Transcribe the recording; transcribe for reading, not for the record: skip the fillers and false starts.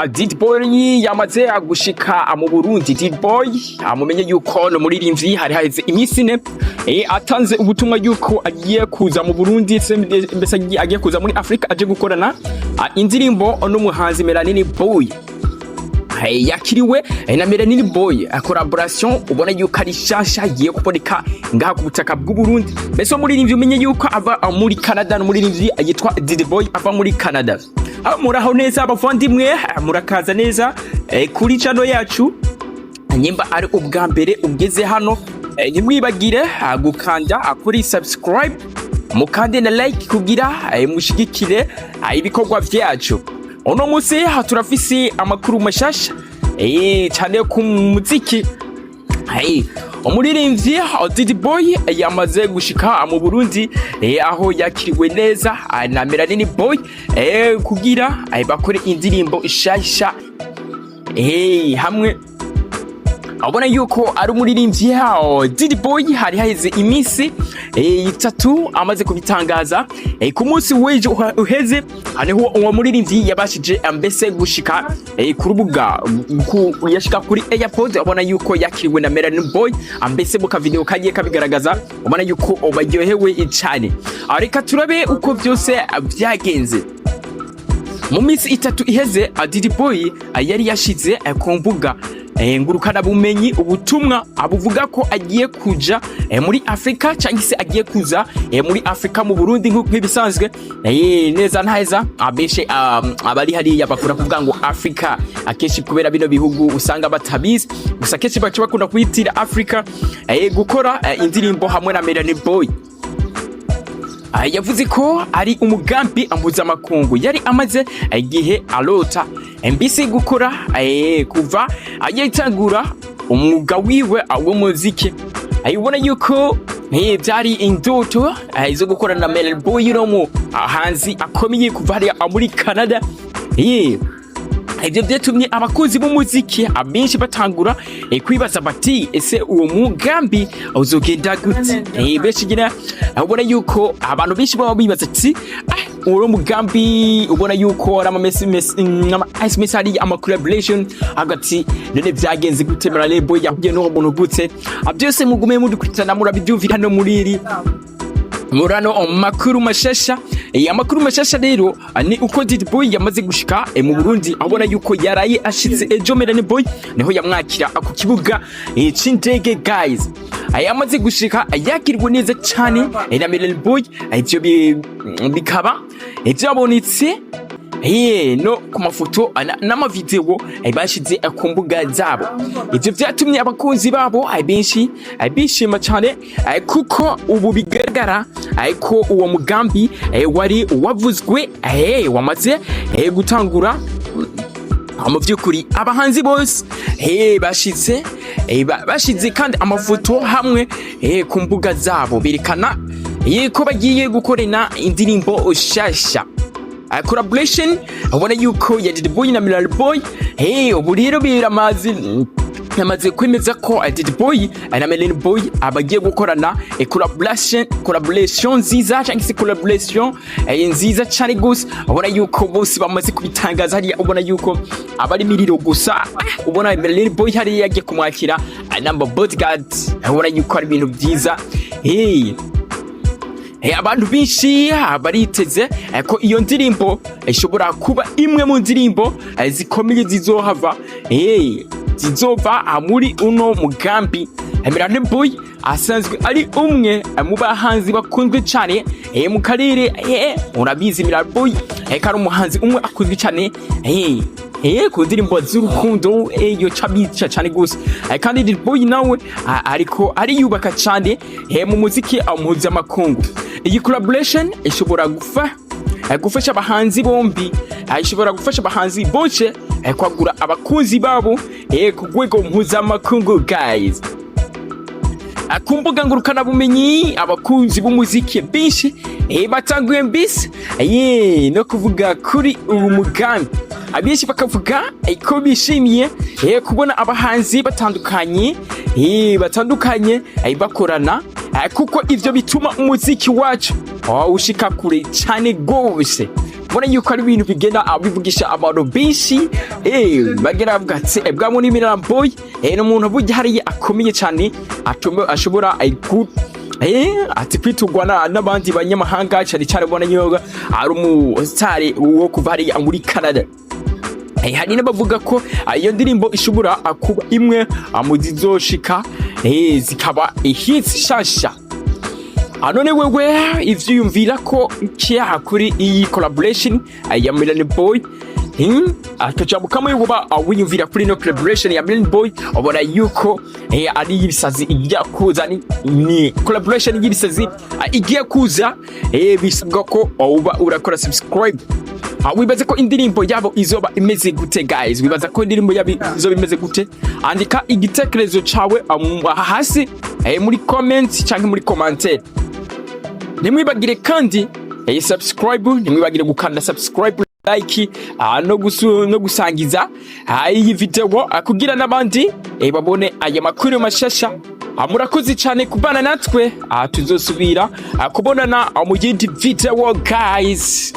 Ddboy yamaze gushika mu Burundi. Ddboy amumenye yuko no muririmvyi hari haheze iminsi ine atanze ubutumwa yuko agiye kuza mu Burundi, mbese agiye kuza muri Afrika aje gukorana indirimbo n'umuhanzi Melanin Boy. Yakiriwe na Melanin Boy, collaboration ubona yuko ari nshasha agiye kuboneka ngaha ku butaka bw'u Burundi. Mbese umuririmvyi umenye yuko ava muri Canada, n'umuririmvyi yitwa Ddboy ava muri Canada. Muraho neza abavandimwe, murakaza neza kuri channel yacu. Nyimba ari ubwa mbere ugeze hano, nimwibagire gukanda kuri subscribe, mukande na like kugira mushigikire ibikorwa vyacu. Uno munsi turafise amakuru mashasha cyane ku muziki. Umuririmvyi Ddboy yamaze gushika mu Burundi, aho yakiriwe neza na Melanin Boy kugira bakore indirimbo nshasha hamwe. Abona yuko ari umuririmvyi Ddboy hari haheze iminsi itatu amaze kubitangaza. Ku munsi w'ejo uheze haniho uwo muririmvyi yabashije mbese gushika ku rubuga yashika kuri airport. Abona yuko yakiriwe na Melanin Boy, mbese mu kavideo kagiye kabigaragaza. Abona yuko baryohewe cyane. Reka turabe uko byose byagenze. Mu minsi itatu iheze Ddboy yari yashize ku mbuga ngurukana bumenyi ubutumwa abuvuga ko agiye kuja muri Afrika, cyangwa se agiye kuza muri Afrika mu Burundi nk'ibisanzwe. Neza ntaheza abeshe abari hariya bakura kuvuga ngo Afrika, akeshi kubera bino bihugu usanga batabizi, gusa keshi bacu bakunda kwitira Afrika gukora indirimbo hamwe na Melanin Boy. Yavuze ko ari umugambi mpuzamakungu yari amaze igihe alota mbisi gukora kuva agitangura umwuga wiwe w'umuziki. Ayibona yuko byari indoto zo gukorana na Melanin Boy no mu hanzi akomeye kuva hariya muri Canada. Ibyo byatumye abakunzi b'umuziki abenshi batangura kwibaza bati ese uwo mugambi uzogenda gute? Benshi gina ubona yuko abantu benshi baba bibaza ati uwo mugambi ubona yuko ari ama ari ama collaboration hagati none byagenze gute? Melanin Boy yahuye n'uwo muntu gute? Byose mugume mudukurikirana murabivyumvira hano muri murano makuru mashasha. Amakuru mashasha rero ni uko Ddboy yamaze gushika mu Burundi. Abona yuko yaraye ashitse ejo Melanin Boy niho yamwakira ku kibuga c'indege guys. Yamaze gushika yakirwa neza cyane na Melanin Boy. Ivyo bikaba byabonetse no ku mafoto n'amavideo bashize ku mbuga zabo. Ivyo byatumye abakunzi babo benshi bishima cyane, kuko ubu bigaragara ko uwo mugambi wari wavuzwe wamaze gutangura. Mu by'ukuri abahanzi bose bashize kandi amafoto hamwe ku mbuga zabo berekana ko bagiye gukorana indirimbo nshasha. Collaboration ubona yuko ya Ddboy na Melanin Boy. Ubu rero yamaze kwemeza ko Ddboy na Melanin Boy abagiye gukorana collaboration nziza, cyangwa se collaboration nziza cyane gusa. Ubona yuko bose bamaze kubitangaza hariya. Ubona yuko abari miriro gusa, ubona Melanin Boy hariya yagiye kumwakira number bodyguard. Ubona yuko ari ibintu byiza. Abantu benshi bariteze ko iyo ndirimbo ishobora kuba imwe mu ndirimbo zikomeye zizohava zizova muri uno mugambi. Melanin Boy asanzwe ari umwe mu bahanzi bakunzwe cyane mu karere. Urabizi Melanin Boy kari umuhanzi umwe akunzwe cyane ku ndirimbo z'urukundo yo cabica cyane gusa. Kandi Ddboy nawe ariko ariyubaka cyane mu muziki mpuzamakungu. Iyi collaboration ishobora gufasha abahanzi bombi, ishobora gufasha abahanzi bose kwagura abakunzi babo ku rwego mpuzamakungu guys. Ku mbuga ngurukana bumenyi abakunzi b'umuziki benshi batanguye mbisi no kuvuga kuri ubu mugambi. Abenshi bakavuga ko bishimiye kubona abahanzi batandukanye bakorana, kuko ivyo bituma umuziki wacu ushika kure cyane gose. mbona yuko ari ibintu bigenda bivugisha abantu benshi bagera bavuga ati bwa Melanin Boy n'umuntu burya hariya akomeye cyane ashobora ati kwitugwa n'abandi banyamahanga cyane cyane bona nyoga ari umusitari wo kuva hariya muri Canada. Hari n'abavuga ko iyo ndirimbo ishobora kuba imwe mu zizoshika zikaba hits nshasha. None wewe ivyiyumvira ko kiya kuri iyi collaboration ya Melanin Boy atacamukamo yuba wiyumvira kuri no collaboration ya Melanin Boy ubona yuko ari ibisazi igiye kuza ni collaboration y'ibisazi igiye kuza bisabwa ko uba urakora subscribe. Wibaza ko indirimbo yabo izoba imeze gute guys? Wibaza ko indirimbo yabo izoba imeze gute? Andika igitekerezo cawe hasi muri comment cyangwa muri commentaire. Nimwibagire kandi subscribe, nimwibagire gukanda subscribe, like no gusangiza iyi video kugira n'abandi babone aya makuru mashasha. Murakoze cyane kubana natwe, tuzosubira kubonana mu yindi video guys.